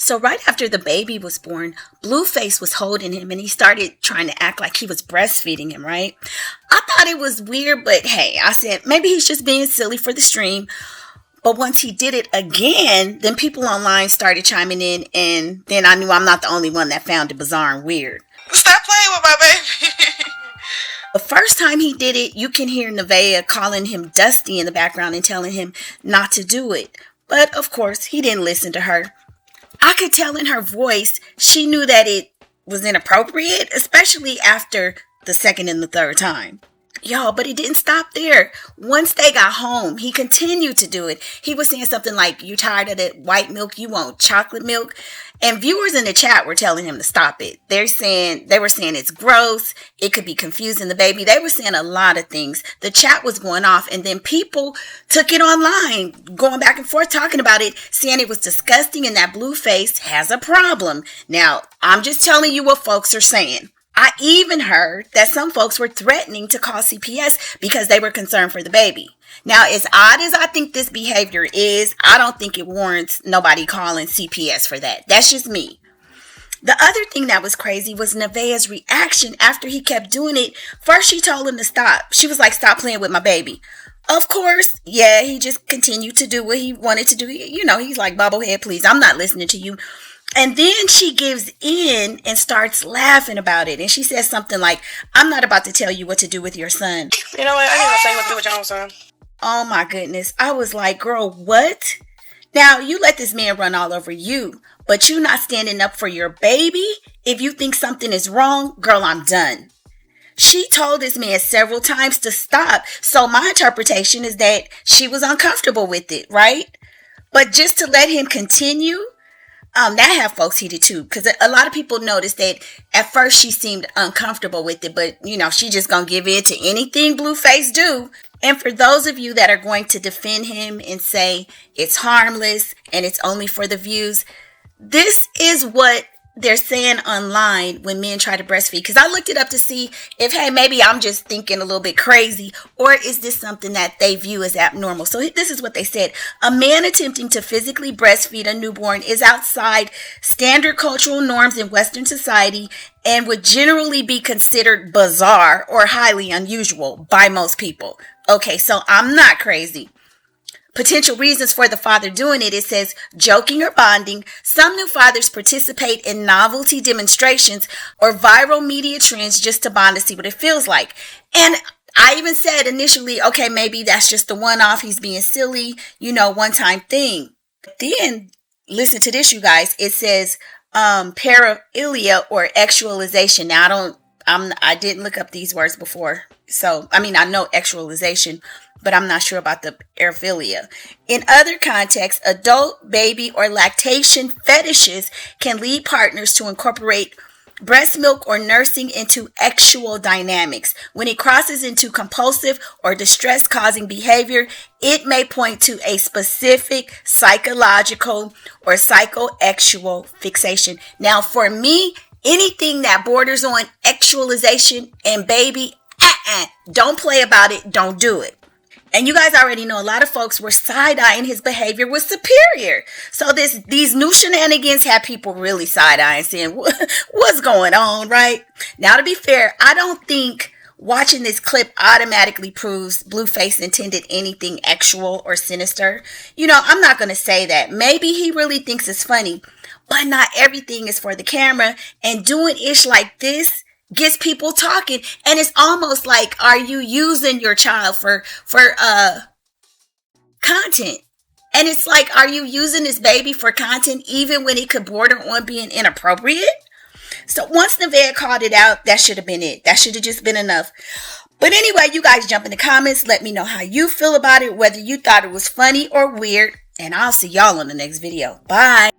So right after the baby was born, Blueface was holding him and he started trying to act like he was breastfeeding him, right? I thought it was weird, but hey, I said maybe he's just being silly for the stream. But once he did it again, then people online started chiming in, and then I knew I'm not the only one that found it bizarre and weird. Stop playing with my baby. The first time he did it, you can hear Nevaeh calling him Dusty in the background and telling him not to do it. But of course, he didn't listen to her. I could tell in her voice she knew that it was inappropriate, especially after the second and the third time. Y'all, but it didn't stop there. Once they got home, he continued to do it. He was saying something like, "You tired of that white milk? You want chocolate milk?" And viewers in the chat were telling him to stop it. They were saying it's gross. It could be confusing the baby. They were saying a lot of things. The chat was going off, and then people took it online, going back and forth talking about it, saying it was disgusting and that Blueface has a problem. Now, I'm just telling you what folks are saying. I even heard that some folks were threatening to call CPS because they were concerned for the baby. Now, as odd as I think this behavior is, I don't think it warrants nobody calling CPS for that. That's just me. The other thing that was crazy was Nevaeh's reaction after he kept doing it. First, she told him to stop. She was like, "Stop playing with my baby." Of course, yeah, he just continued to do what he wanted to do. You know, he's like, "Bubblehead, please, I'm not listening to you." And then she gives in and starts laughing about it. And she says something like, "I'm not about to tell you what to do with your son." You know what? I ain't gonna tell you what to do with your own son. Oh my goodness. I was like, girl, what? Now, you let this man run all over you, but you not standing up for your baby? If you think something is wrong, girl, I'm done. She told this man several times to stop. So my interpretation is that she was uncomfortable with it, right? But just to let him continue, that had folks heated too, because a lot of people noticed that at first she seemed uncomfortable with it, but you know, she just gonna give in to anything Blueface do. And for those of you that are going to defend him and say it's harmless and it's only for the views, this is what they're saying online when men try to breastfeed. Because I looked it up to see if, hey, maybe I'm just thinking a little bit crazy, or is this something that they view as abnormal? So this is what they said. A man attempting to physically breastfeed a newborn is outside standard cultural norms in Western society and would generally be considered bizarre or highly unusual by most people. Okay, so I'm not crazy. Potential reasons for the father doing it, it says joking or bonding. Some new fathers participate in novelty demonstrations or viral media trends just to bond to see what it feels like. And I even said initially, okay, maybe that's just the one-off. He's being silly, one-time thing. Then listen to this, you guys. It says paraphilia or actualization. Now I didn't look up these words before. So, I know actualization, but I'm not sure about the paraphilia. In other contexts, adult, baby, or lactation fetishes can lead partners to incorporate breast milk or nursing into actual dynamics. When it crosses into compulsive or distress-causing behavior, it may point to a specific psychological or psychoactual fixation. Now, for me, anything that borders on actualization and baby, don't play about it. Don't do it. And you guys already know a lot of folks were side-eyeing his behavior was superior. So these new shenanigans had people really side-eyeing, saying, what's going on, right? Now, to be fair, I don't think watching this clip automatically proves Blueface intended anything actual or sinister. I'm not going to say that. Maybe he really thinks it's funny, but not everything is for the camera. And doing ish like this gets people talking, and it's almost like, are you using your child for content? And it's like, are you using this baby for content even when it could border on being inappropriate? So once Nevaeh called it out, that should have been it. That should have just been enough. But anyway, you guys jump in the comments. Let me know how you feel about it, whether you thought it was funny or weird, and I'll see y'all on the next video. Bye.